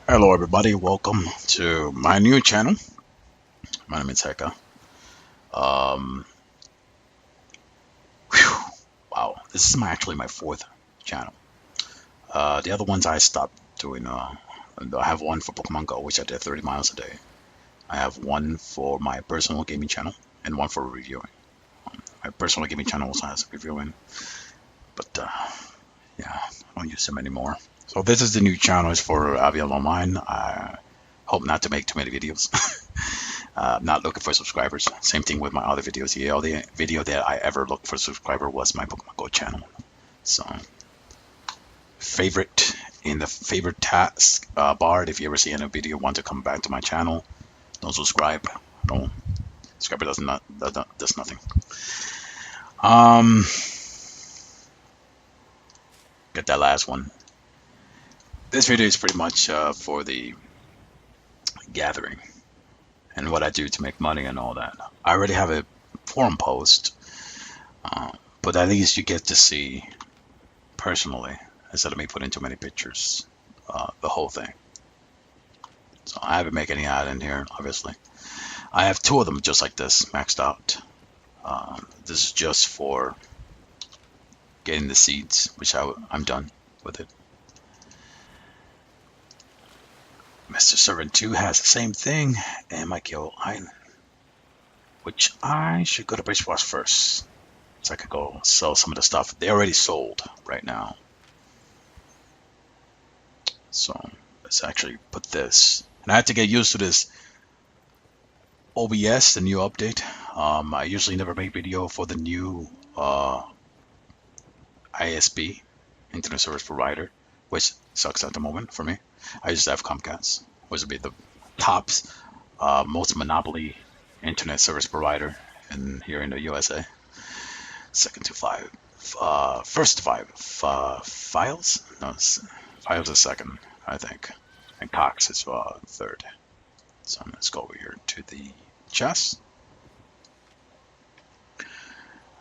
Hello everybody, welcome to my new channel. My name is Heka. Um, whew, wow, this is actually my fourth channel. The other ones I stopped doing. I have one for Pokemon Go, which I did 30 miles a day. I have one for my personal gaming channel and one for reviewing. My personal gaming channel also has reviewing, but yeah, I don't use them anymore. So this is the new channel. It's for Avial Online. I hope not to make too many videos. Not looking for subscribers. Same thing with my other videos. The only video that I ever looked for subscriber was my Pokemon Go channel. So, favorite in the favorite task bar. If you ever see any video, want to come back to my channel, don't subscribe. No, subscriber does nothing. Um, get that last one. This video is pretty much for the gathering and what I do to make money and all that. I already have a forum post, uh, but at least you get to see personally instead of me putting too many pictures, the whole thing. So I haven't made any ad in here, obviously. I have two of them just like this, maxed out. This is just for getting the seeds, which I'm done with it. Mr. Servant 2 has the same thing, and my Kill Island, which I should go to Bridgewash first, so I could go sell some of the stuff. They already sold right now. So let's actually put this. And I had to get used to this OBS, the new update. I usually never make video for the new ISP, Internet Service Provider, which sucks at the moment for me. I just have Comcast, which would be the top, most monopoly internet service provider here in the USA. Second to five, first to five, Files. No, Files is second, I think, and Cox is third. So let's go over here to the chest.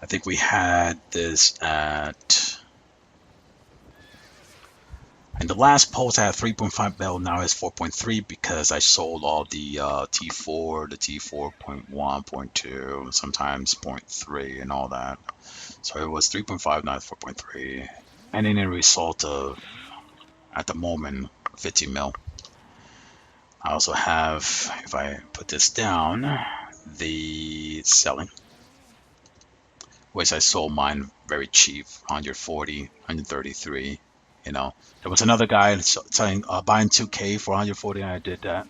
I think we had this at, in the last post I had 3.5 mil, now it's 4.3 because I sold all the T4, the T4.1, 0.2, sometimes 0.3 and all that. So it was 3.5, now it's 4.3. And in a result of, at the moment, 15 mil. I also have, if I put this down, the selling, which I sold mine very cheap, 140, 133. You know, there was another guy selling, buying 2K for 140, and I did that.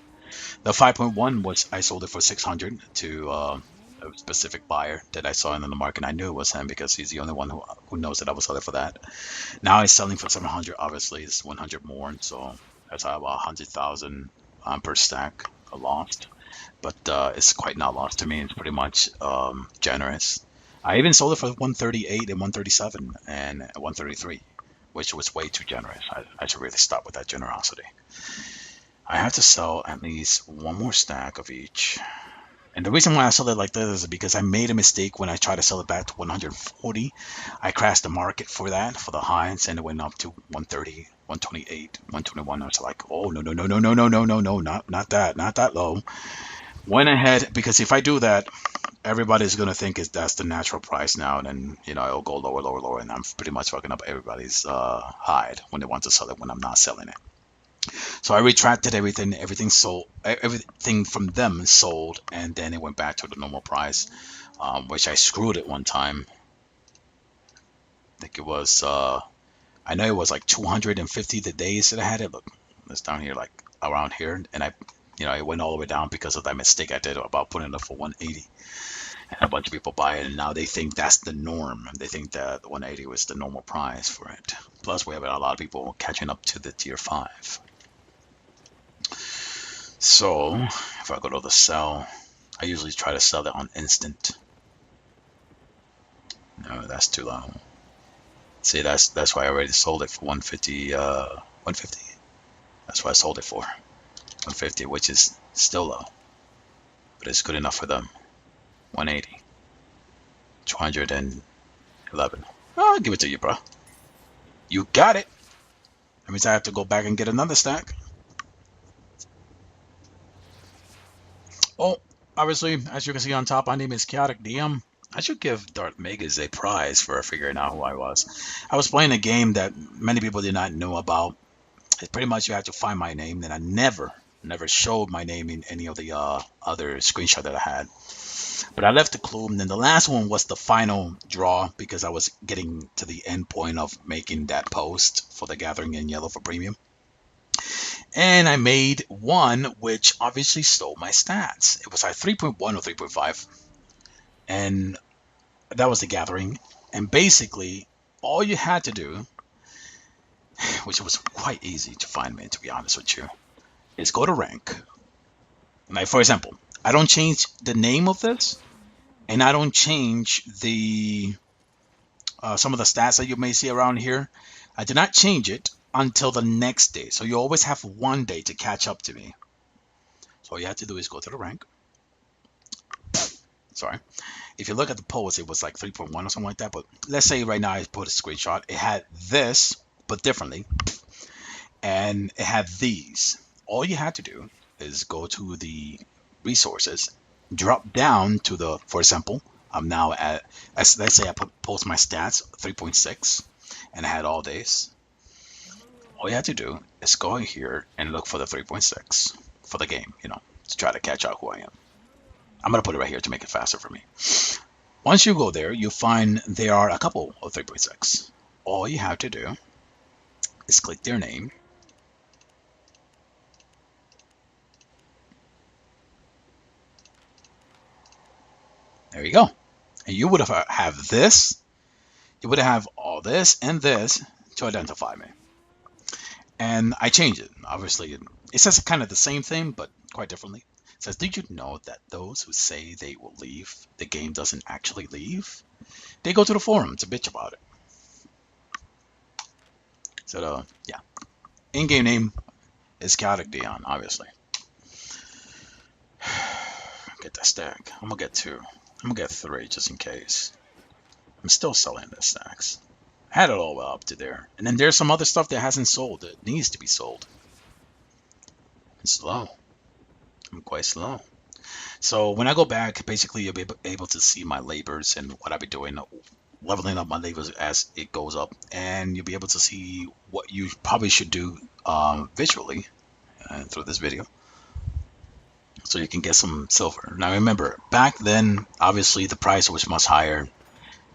The 5.1 was, I sold it for 600 to a specific buyer that I saw in the market. I knew it was him because he's the only one who knows that I was selling for that. Now he's selling for 700. Obviously, it's 100 more, so that's about 100,000 per stack lost. But it's quite not lost to me. It's pretty much generous. I even sold it for 138 and 137 and 133, which was way too generous. I should really stop with that generosity. I have to sell at least one more stack of each. And the reason why I sold it like this is because I made a mistake when I tried to sell it back to 140. I crashed the market for that, for the highs, and it went up to 130, 128, 121. I was like, oh, no, no, no, no, no, no, no, no, no, not that low. Went ahead, because if I do that, everybody's gonna think that's the natural price now, and then it'll go lower, lower, lower, and I'm pretty much fucking up everybody's hide when they want to sell it when I'm not selling it. So I retracted everything. Everything sold. Everything from them sold, and then it went back to the normal price, which I screwed it one time. I think it was. I know it was like 250 the days that I had it. Look, it's down here, like around here, and it went all the way down because of that mistake I did about putting it for 180. And a bunch of people buy it, and now they think that's the norm. They think that the 180 was the normal price for it. Plus, we have a lot of people catching up to the tier 5. So if I go to the sell, I usually try to sell it on instant. No, that's too low. See, that's why I already sold it for 150. 150. That's why I sold it for 150, which is still low, but it's good enough for them. 180, 211. I'll give it to you, bro. You got it. That means I have to go back and get another stack. Oh, obviously, as you can see on top, my name is Chaotic DM. I should give Darth Megas a prize for figuring out who I was. I was playing a game that many people did not know about. It's pretty much you had to find my name, and I never showed my name in any of the other screenshot that I had. But I left the clue, and then the last one was the final draw because I was getting to the end point of making that post for the Gathering in Yellow for Premium. And I made one which obviously stole my stats. It was like 3.1 or 3.5. And that was the Gathering. And basically, all you had to do, which was quite easy to find me, to be honest with you, is go to rank. Like, for example, I don't change the name of this, and I don't change the some of the stats that you may see around here. I did not change it until the next day. So you always have one day to catch up to me. So all you have to do is go to the rank. Sorry. If you look at the post, it was like 3.1 or something like that. But let's say right now I put a screenshot. It had this, but differently. And it had these. All you had to do is go to the resources, drop down to the, for example, I'm now at, let's say I post my stats 3.6 and I had all days. All you have to do is go in here and look for the 3.6 for the game, to try to catch out who I am. I'm going to put it right here to make it faster for me. Once you go there, you find there are a couple of 3.6. All you have to do is click their name. There you go. And you would have this. You would have all this and this to identify me. And I changed it. Obviously, it says kind of the same thing, but quite differently. It says, did you know that those who say they will leave, the game doesn't actually leave? They go to the forum to bitch about it. So, yeah. In-game name is Chaotic Dion, obviously. Get that stack. I'm going to get 2. I'm going to get 3 just in case. I'm still selling the stacks. I had it all up to there. And then there's some other stuff that hasn't sold that needs to be sold. It's slow. I'm quite slow. So when I go back, basically you'll be able to see my labors and what I'll be doing, leveling up my labors as it goes up. And you'll be able to see what you probably should do visually through this video. So you can get some silver. Now remember, back then, obviously the price was much higher,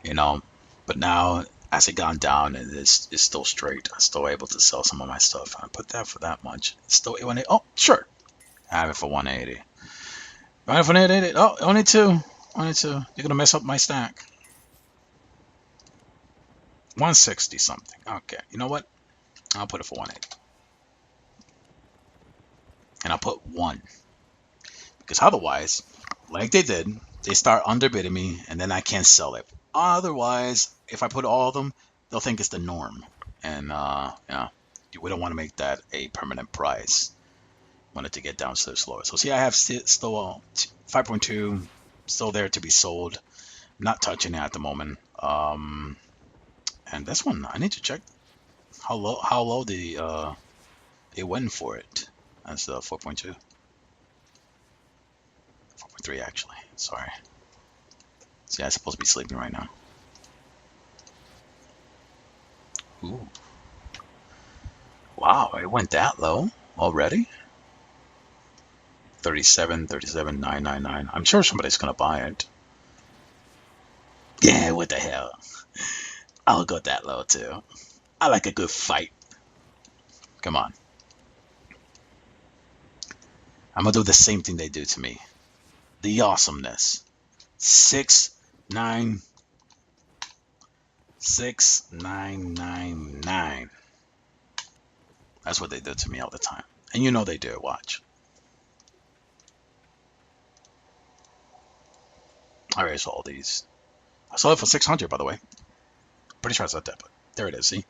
but now as it gone down, it's still straight. I'm still able to sell some of my stuff. I put that for that much. It's still 180. Oh, sure. I have it for 180. I have it for 180. Oh, only 2. Only 2. You're going to mess up my stack. 160 something. Okay. You know what? I'll put it for 180. And I'll put 1. Because otherwise, like they did, they start underbidding me and then I can't sell it. Otherwise, if I put all of them, they'll think it's the norm. And, we don't want to make that a permanent price. Want it to get down slower. So see, I have still 5.2 still there to be sold. I'm not touching it at the moment. And this one, I need to check how low the it went for it. That's the 4.2. 4.3 actually. Sorry. See, I'm supposed to be sleeping right now. Ooh. Wow, it went that low already? 37,999. I'm sure somebody's gonna buy it. Yeah, what the hell? I'll go that low too. I like a good fight. Come on. I'm gonna do the same thing they do to me. The awesomeness. 6,999. That's what they do to me all the time. And you know they do. Watch. I already sold these. I sold it for 600, by the way. Pretty sure I said that, but there it is. See?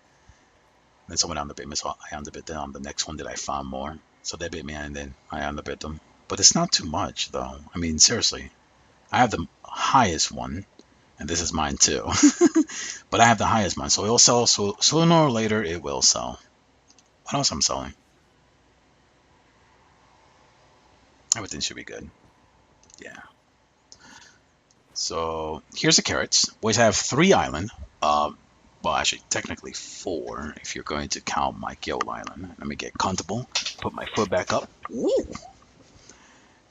Then someone underbid me, so I underbid them on the next one that I found more. So they bid me, and then I underbid them. But it's not too much, though. I mean, seriously. I have the highest one, and this is mine too. But I have the highest one, so it will sell. So sooner or later, it will sell. What else I'm selling? Everything should be good. Yeah. So here's the carrots. We have 3 island. Well, actually, technically 4 if you're going to count my guild island. Let me get comfortable. Put my foot back up. Ooh.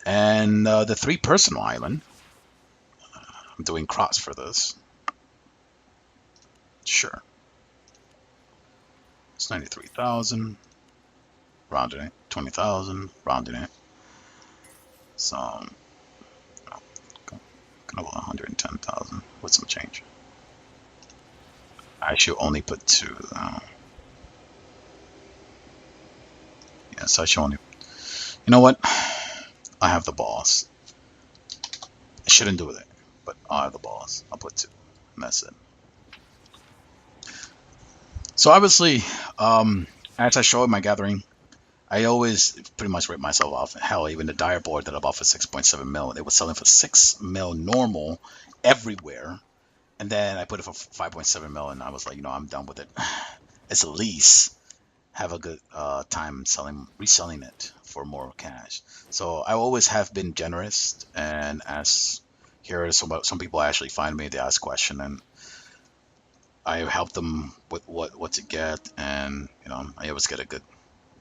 And the 3 personal island. I'm doing cross for this. Sure. It's 93,000. Rounding it. 20,000. Rounding it. So, kind of 110,000 with some change. I should only put 2. Yes, I should only. You know what? I have the balls. I shouldn't do it, but I have the balls. I'll put 2. And that's it. So obviously, as I show in my gathering, I always pretty much rip myself off. Hell, even the dire board that I bought for 6.7 mil, they were selling for 6 mil normal everywhere. And then I put it for 5.7 mil, and I was like, I'm done with it. It's at least have a good time reselling it for more cash. So I always have been generous, and as here some people actually find me, they ask question, and I help them with what to get, and I always get a good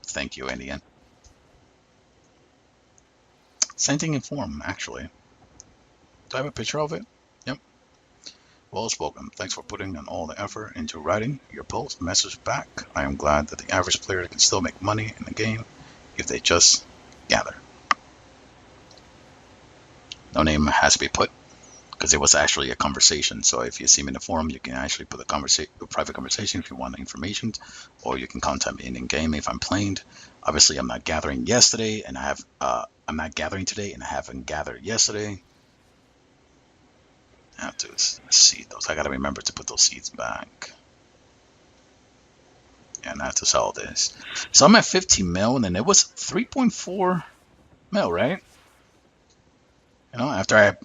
thank you in the end. Same thing in form, actually. Do I have a picture of it? Yep. Well spoken. Thanks for putting in all the effort into writing your post message back. I am glad that the average player can still make money in the game if they just gather. No name has to be put because it was actually a conversation. So if you see me in the forum, you can actually put a private conversation if you want information, or you can contact me in game if I'm playing. Obviously, I'm not gathering yesterday, and I'm not gathering today, and I haven't gathered yesterday. I have to seed those. I gotta remember to put those seeds back. And I have to sell this. So I'm at 15 mil, and then it was 3.4 mil, right? After I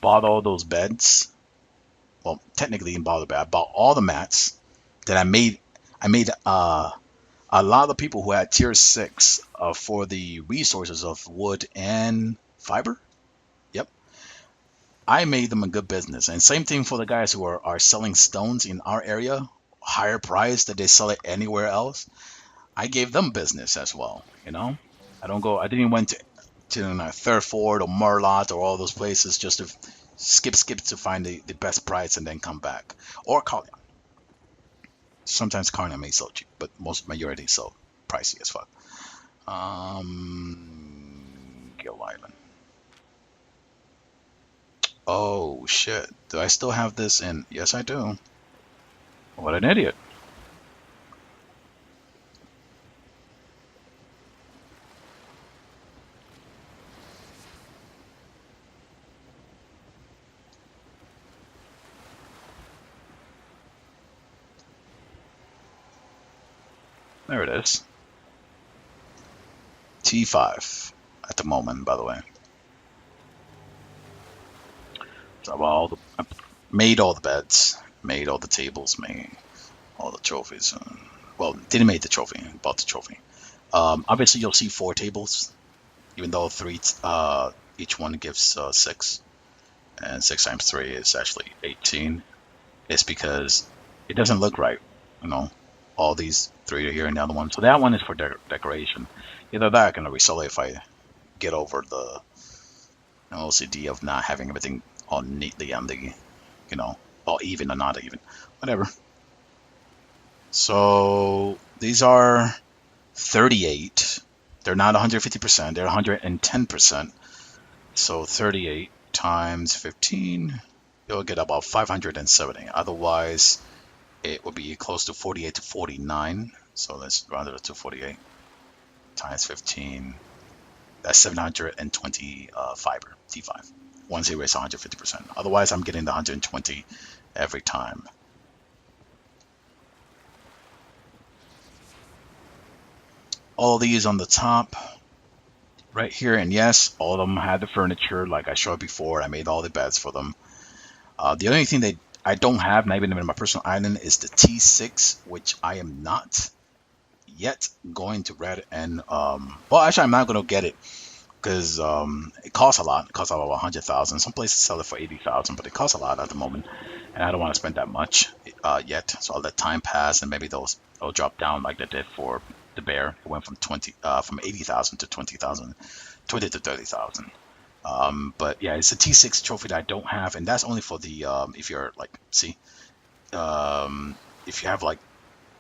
bought all those beds. Well, technically, you can buy the bed. I bought all the mats. Then I made a lot of the people who had tier 6 for the resources of wood and fiber. Yep. I made them a good business. And same thing for the guys who are selling stones in our area, higher price that they sell it anywhere else. I gave them business as well. I didn't went to Third Ford or Merlot or all those places just to skip to find the best price and then come back. Or Carlion. Sometimes Carlion may sell cheap, but most majority sell pricey as fuck. Gill Island. Oh shit. Do I still have this in? Yes, I do. What an idiot. There it is. T5 at the moment, by the way. So I made all the beds, made all the tables, made all the trophies. Well, didn't make the trophy, bought the trophy. Obviously, you'll see 4 tables, even though 3, each one gives 6, and 6 times 3 is actually 18. It's because it doesn't look right, all these 3 are here and the other one. So that one is for decoration. Either that, I can resell it if I get over the OCD of not having everything all neatly on the, all even or not even, whatever. So these are 38. They're not 150%. They're 110%. So 38 times 15, you'll get about 570. Otherwise, it would be close to 48 to 49. So let's round it up to 48 times 15. That's 720 fiber, T5. 1/0 is 150%. Otherwise, I'm getting the 120 every time. All these on the top right here, and yes, all of them had the furniture like I showed before. I made all the beds for them. The only thing that I don't have, not even in my personal island, is the T6, which I am not yet going to red and well, actually I'm not going to get it because it costs a lot. It costs about 100,000. Some places sell it for 80,000, but it costs a lot at the moment, and I don't want to spend that much yet. So I'll let time pass, and maybe they'll drop down like they did for the bear. It went from 80,000 to 20,000, 20 to 30,000. But yeah, it's a T6 trophy that I don't have, and that's only for the if you're like, see, if you have like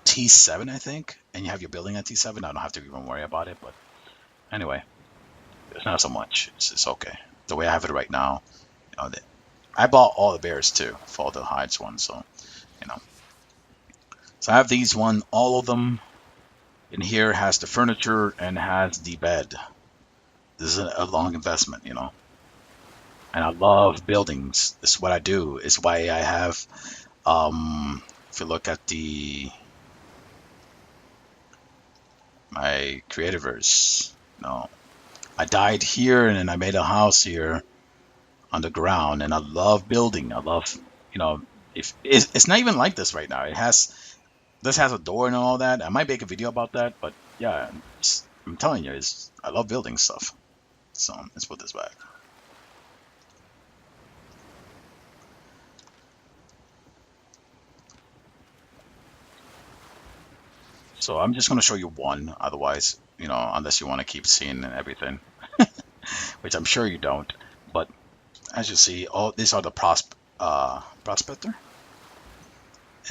T7, I think, and you have your building at T7, I don't have to even worry about it. But anyway, it's not so much. It's okay. The way I have it right now, I bought all the bears too for all the hides ones, so you know. So I have these all of them. In here has the furniture and has the bed. This is a long investment, And I love buildings. This is what I do. It's why I have. If you look at my creativers, I died here and then I made a house here on the ground, and I love building. I love, if it's not even like this right now. This has a door and all that. I might make a video about that, but yeah, I'm telling you, I love building stuff. So let's put this back. So I'm just going to show you one, otherwise, unless you want to keep seeing everything, which I'm sure you don't. But as you see, these are the prospector.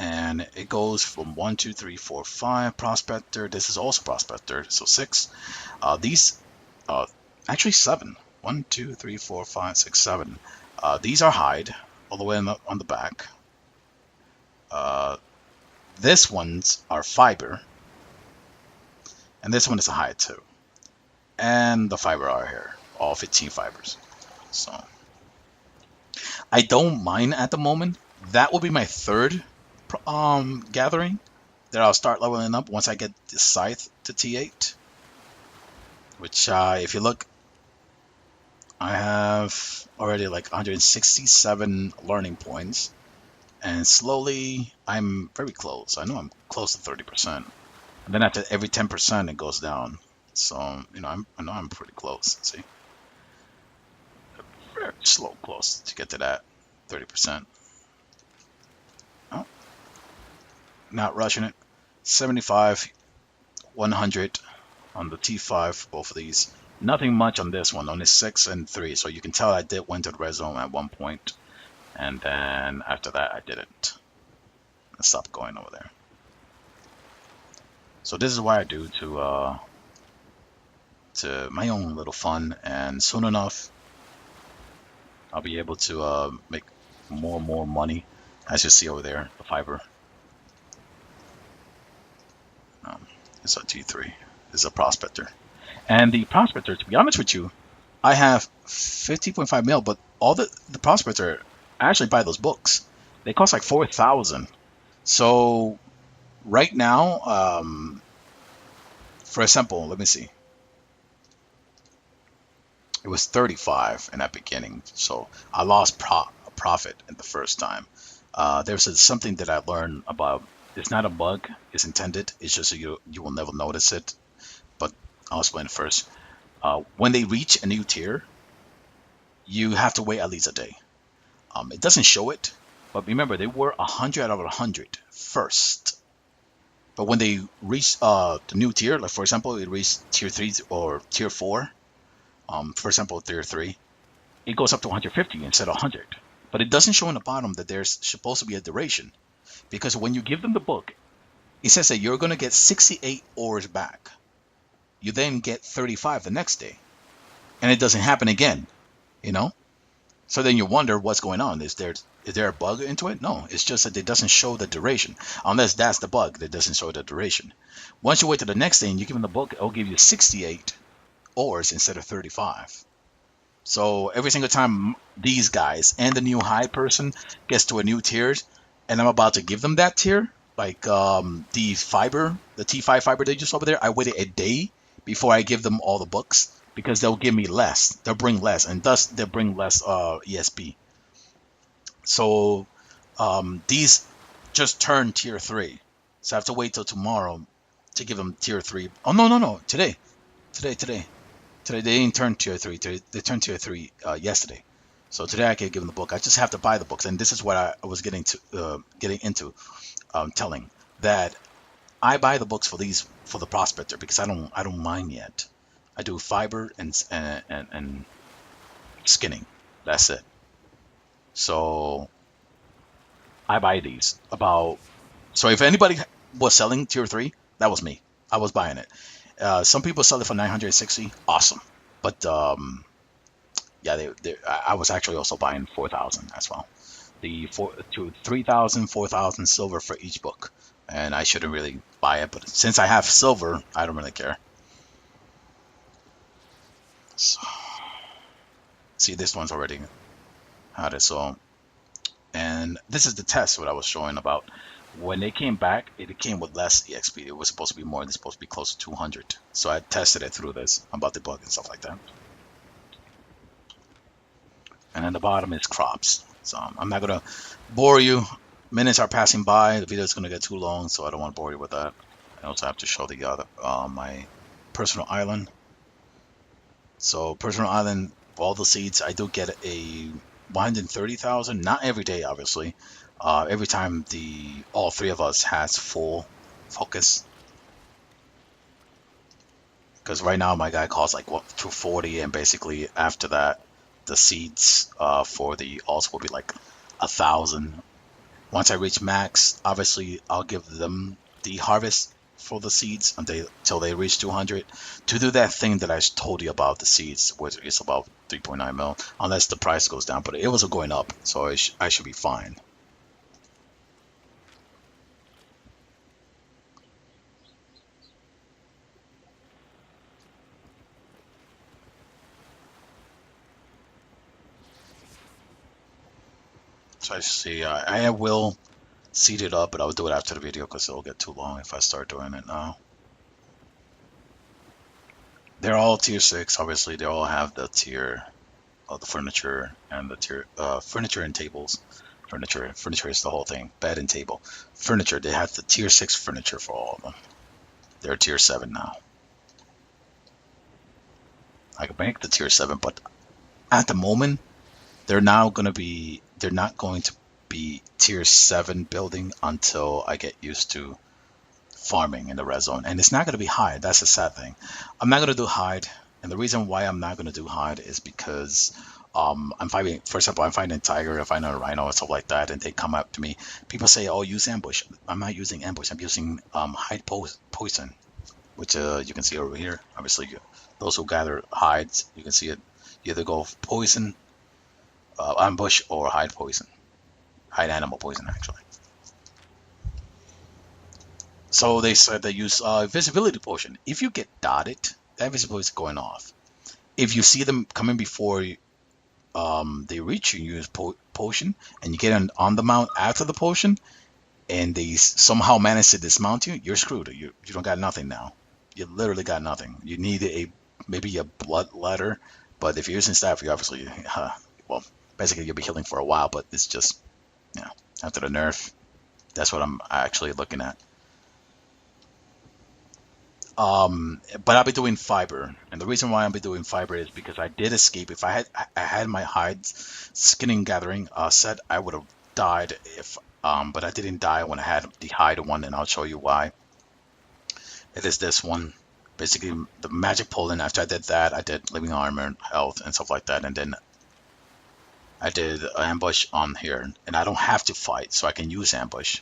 And it goes from 1, 2, 3, 4, 5 prospector. This is also prospector, so 6. These, actually 7. 1, 2, 3, 4, 5, 6, 7. These are hide, all the way on the back. This ones are fiber. And this one is a hide too. And the fiber are here, all 15 fibers. So I don't mind at the moment. That will be my third gathering that I'll start leveling up once I get the scythe to T8. Which, if you look, I have already like 167 learning points. And slowly, I'm very close. I know I'm close to 30%. And then after every 10%, it goes down. So, I know I'm pretty close. See? Very slow close to get to that 30%. Oh, not rushing it. 75, 100 on the T5, both of these. Nothing much on this one, only 6 and 3. So you can tell I did went to the red zone at one point. And then after that, I didn't. I stopped going over there. So this is what I do to my own little fun, and soon enough I'll be able to make more and more money, as you see over there, the fiber. It's a T3. It's a prospector, and the prospector, to be honest with you, I have 50.5 mil, but all the prospector, I actually buy those books. They cost like 4,000. So right now, for example, let me see. It was 35 in that beginning, so I lost profit in the first time. There's something that I learned about. It's not a bug. It's intended. It's just you will never notice it. But I'll explain it first. When they reach a new tier, you have to wait at least a day. It doesn't show it, but remember they were 100 out of 100 first. But when they reach the new tier, like for example, it reached tier 3 or tier 4, for example, tier 3, it goes up to 150 instead of 100. But it doesn't show in the bottom that there's supposed to be a duration. Because when you give them the book, it says that you're going to get 68 ores back. You then get 35 the next day. And it doesn't happen again, So then you wonder what's going on. Is there a bug into it? No, it's just that it doesn't show the duration. Unless that's the bug that doesn't show the duration. Once you wait to the next day and you give them the book, it'll give you 68 ores instead of 35. So every single time these guys and the new high person gets to a new tier, and I'm about to give them that tier, like the T5 fiber they just over there, I waited a day before I give them all the books, because they'll give me less. They'll bring less, and thus they'll bring less ESP. So these just turned tier 3. So I have to wait till tomorrow to give them tier 3. Oh, no. Today. Today they didn't turn tier three. They turned tier three yesterday. So today I can give them the book. I just have to buy the books, and this is what I was getting into, telling that I buy the books for these for the prospector because I don't mind yet. I do fiber and skinning. That's it. So I buy these about. So if anybody was selling tier three, that was me. I was buying it. Some people sell it for 960. Awesome. But yeah, I was actually also buying 4,000 as well. The four to 3,000, 4,000 silver for each book. And I shouldn't really buy it, but since I have silver, I don't really care. So, see, this one's already had it. So, and this is the test what I was showing about. When they came back, it came with less EXP. It was supposed to be more. It's supposed to be close to 200. So I tested it through this about the bug and stuff like that. And then the bottom is crops. So I'm not gonna bore you. Minutes are passing by. The video is gonna get too long, so I don't want to bore you with that. I also have to show the other my personal island. So personal island, all the seeds, I do get a 130,000. Not every day, obviously. Every time the all three of us has full focus. Because right now my guy costs like what 240, and basically after that, the seeds for the alts will be like 1,000. Once I reach max, obviously I'll give them the harvest for the seeds until they reach 200 to do that thing that I told you about the seeds, which is about 3.9 mil, unless the price goes down. But it was going up, so I should be fine. So I see. I will seed it up, but I'll do it after the video because it'll get too long if I start doing it now. They're all tier 6. Obviously, they all have the tier of the furniture and the tier furniture and tables. Furniture is the whole thing. Bed and table. Furniture, they have the tier 6 furniture for all of them. They're tier 7 now. I can make the tier 7, but at the moment, they're not going to be tier 7 building until I get used to farming in the red zone. And it's not going to be hide. That's the sad thing. I'm not going to do hide. And the reason why I'm not going to do hide is because I'm fighting, for example, I'm fighting a tiger, I'm fighting a rhino, or stuff like that, and they come up to me. People say, oh, use ambush. I'm not using ambush. I'm using hide poison, which you can see over here. Obviously, those who gather hides, you can see it. You either go poison, ambush, or hide poison. Hide animal poison, actually. So they said they use visibility potion. If you get dotted, that visibility is going off. If you see them coming before they reach you, use potion, and you get on the mount after the potion, and they somehow manage to dismount you, you're screwed. You don't got nothing now. You literally got nothing. You need maybe a blood ladder, but if you're using staff, you obviously well, basically you'll be healing for a while. But it's just after the nerf, that's what I'm actually looking at. But I'll be doing fiber, and the reason why I'll be doing fiber is because I did escape. If I had my hides skinning gathering set, I would have died if but I didn't die when I had the hide one, and I'll show you why. It is this one, basically the magic pulling. After I did that, I did living armor, health, and stuff like that, and then I did ambush on here, and I don't have to fight, so I can use ambush.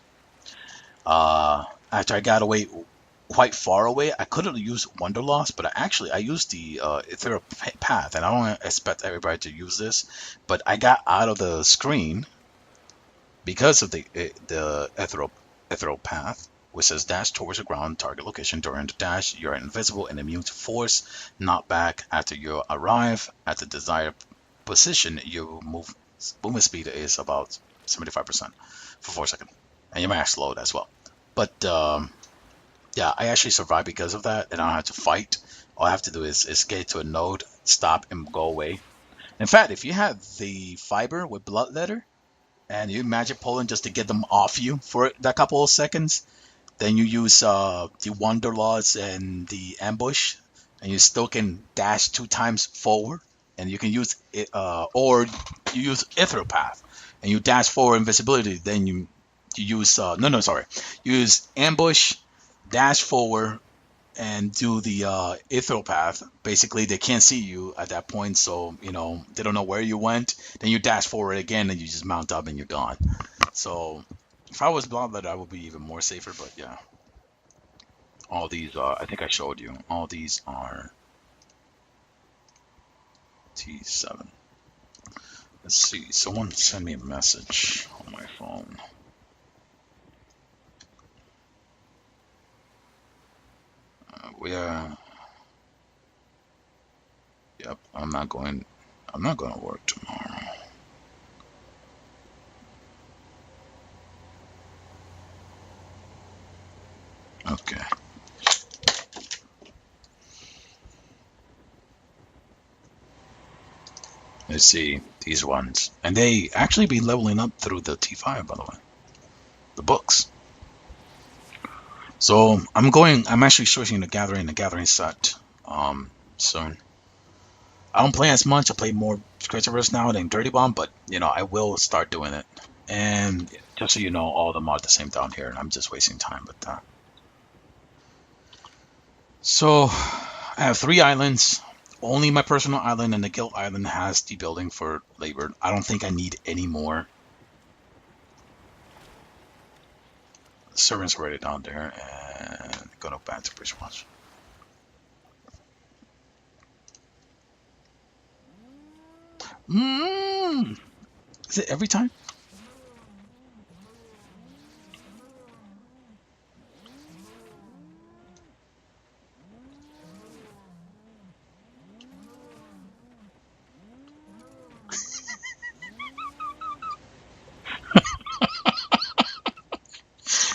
After I got away quite far away, I could have used Wanderlost, but I used the Ethereal Path, and I don't expect everybody to use this, but I got out of the screen because of the Ethereal Path, which says dash towards the ground target location. During the dash, you're invisible and immune to force knockback. After you arrive at the desired position, your movement speed is about 75% for 4 seconds, and your max load as well. But yeah, I actually survived because of that, and I don't have to fight. All I have to do is escape to a node, stop, and go away. In fact, if you have the fiber with bloodletter, and you magic pulling just to get them off you for that couple of seconds, then you use the Wanderlaws and the ambush and you still can dash 2 times forward, and you can use it, or you use ethereal path, and you dash forward invisibility. Then you use no, sorry, use ambush, dash forward, and do the ethereal path. Basically, they can't see you at that point, so they don't know where you went. Then you dash forward again, and you just mount up, and you're gone. So if I was Bloodlet, I would be even more safer. But yeah, all these, I think I showed you. All these are T7. Let's see. Someone sent me a message on my phone. Yep. I'm not going to work tomorrow. Okay. Let's see these ones, and they actually be leveling up through the T5, by the way, the books. So I'm actually switching to the gathering set soon. I don't play as much. I play more Scriptures now than Dirty Bomb, but I will start doing it. And just so you know, all of them are the same down here, and I'm just wasting time with that. So I have 3 islands. Only my personal island and the guild island has the building for labor. I don't think I need any more. Servants already down there, and go back to Bridgewatch. Is it every time?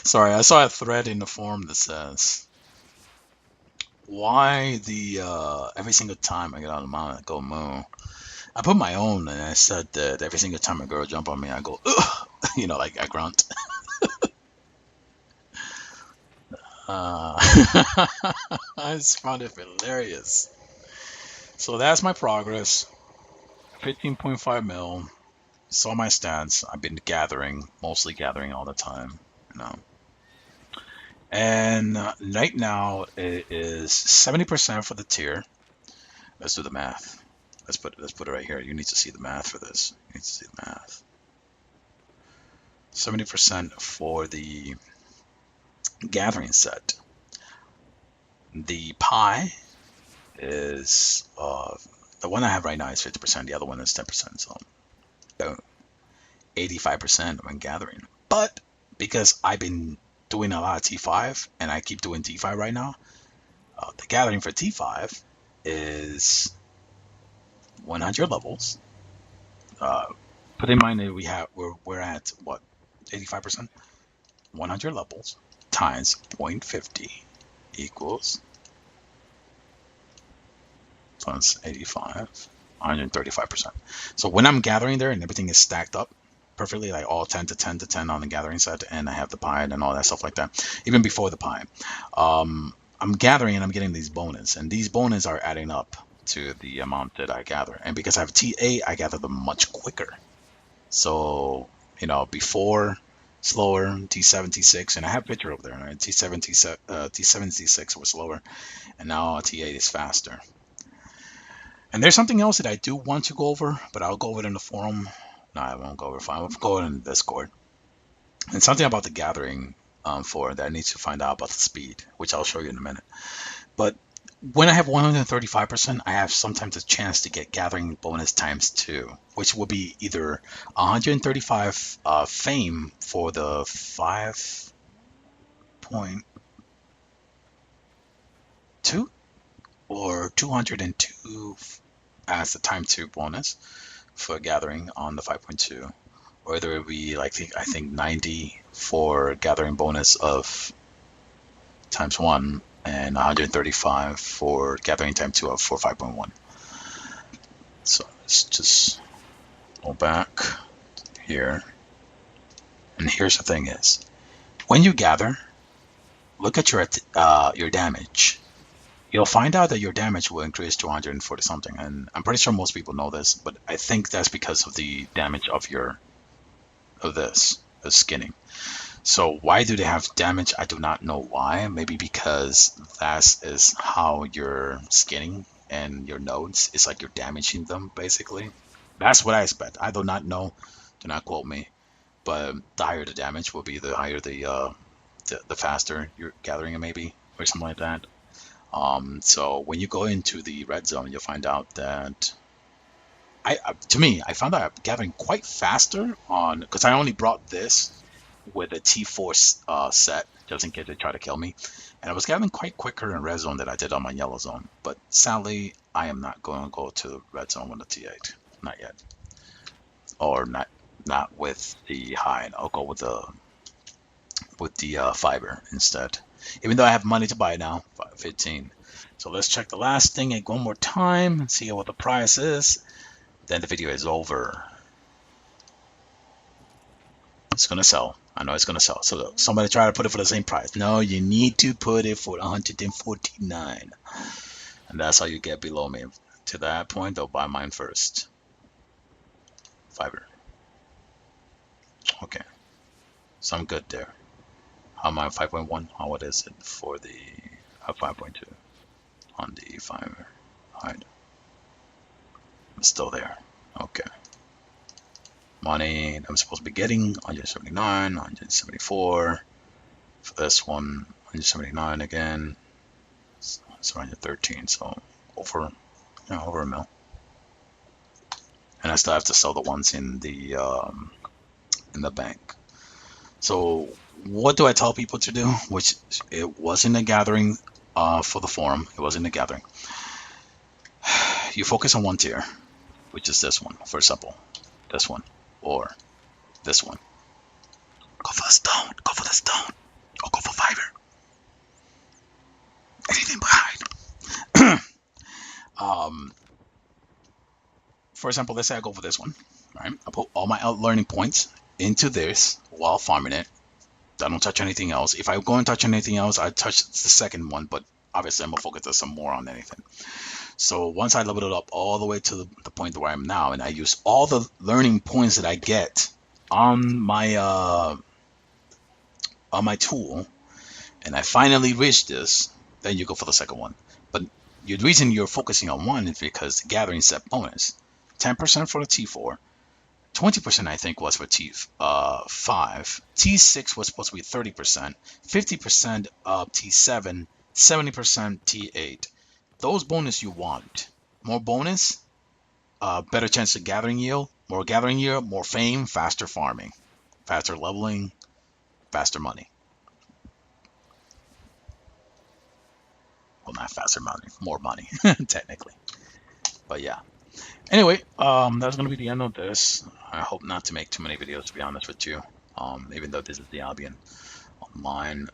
Sorry, I saw a thread in the forum that says, why the every single time I get out of the mountain I go moo. I put my own, and I said that every single time a girl jump on me I go ugh, like I grunt. I just found it hilarious. So that's my progress. 15.5 mil. Saw my stats. I've been mostly gathering all the time. And right now it is 70% for the tier. Let's do the math. Let's put it right here. You need to see the math for this. You need to see the math. 70% for the gathering set. The pie is the one I have right now is 50%. The other one is 10%. So 85% when gathering. But because I've been doing a lot of T5 and I keep doing T5 right now, the gathering for T5 is 100 levels. Put in mind that we're at what, 85%? 100 levels times 0.50 equals plus 85, 135%. So when I'm gathering there and everything is stacked up perfectly, like all 10 to 10 to 10 on the gathering set, and I have the pie and all that stuff like that, even before the pie, I'm gathering and I'm getting these bonus, and these bonus are adding up to the amount that I gather. And because I have TA, I gather them much quicker. So before slower, T7, T6, and I have a picture over there, right? T7, T6 was slower, and now T8 is faster. And there's something else that I do want to go over, but I'll go over it in the forum. No, I won't go over it. I'll go in Discord. And something about the gathering for that I need to find out about the speed, which I'll show you in a minute. But when I have 135%, I have sometimes a chance to get gathering bonus times 2, which will be either 135 fame for the 5.2 or 202 as the time 2 bonus for gathering on the 5.2, or either it would be like I think 90 for gathering bonus of times 1 and 135 for gathering time 2 of for 5.1. So let's just go back here. And here's the thing is, when you gather, look at your damage. you'll find out that your damage will increase to 140 something. And I'm pretty sure most people know this, but I think that's because of the damage of this skinning. So why do they have damage? I do not know why. Maybe because that is how you're skinning and your nodes. It's like you're damaging them, basically. That's what I expect. I do not know. Do not quote me. But the higher the damage will be, the higher the faster you're gathering it, maybe, or something like that. So when you go into the red zone, you'll find out that to me, I found out I'm gathering quite faster on because I only brought this with a T4 set just in case they try to kill me, and I was gathering quite quicker in red zone than I did on my yellow zone. But sadly, I am not going to go to red zone with a T8, not yet, or not with the high. I'll go with the fiber instead. Even though I have money to buy now, 15. So let's check the last thing one more time and see what the price is. Then the video is over. It's gonna sell. I know it's gonna sell. So somebody try to put it for the same price. No, you need to put it for 149. And that's how you get below me. To that point, they'll buy mine first. Fiber. Okay. So I'm good there. How am I 5.1? How what is it for the 5.2 on the fiber? Hide. I'm still there. Okay. Money I'm supposed to be getting 179, 174 for this one, 179 again. It's 113, so over a mil. And I still have to sell the ones in the bank. So what do I tell people to do? Which it was in the gathering for the forum. It was in the gathering. You focus on one tier, which is this one, for example, this one, or this one. Go for the stone. Go for the stone. Or go for fiber. Anything behind. For example, let's say I go for this one. Right? I put all my learning points into this while farming it. I don't touch anything else. If I go and touch anything else, I touch the second one, but obviously I'm gonna focus some more on anything. So once I level it up all the way to the point where I'm now, and I use all the learning points that I get on my tool, and I finally reach this, then you go for the second one. But the reason you're focusing on one is because the gathering set bonus, 10% for the T4, 20% I think was for T5, T6 was supposed to be 30%, 50% T7, 70% T8. Those bonus you want. More bonus, better chance of gathering yield, more fame, faster farming, faster leveling, faster money. Well, not faster money, more money, technically. But yeah. Anyway, that's going to be the end of this. I hope not to make too many videos, to be honest with you. Even though this is the Albion Online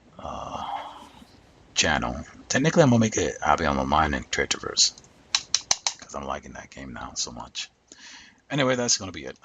channel. Technically, I'm going to make it Albion Online and Traderverse, because I'm liking that game now so much. Anyway, that's going to be it.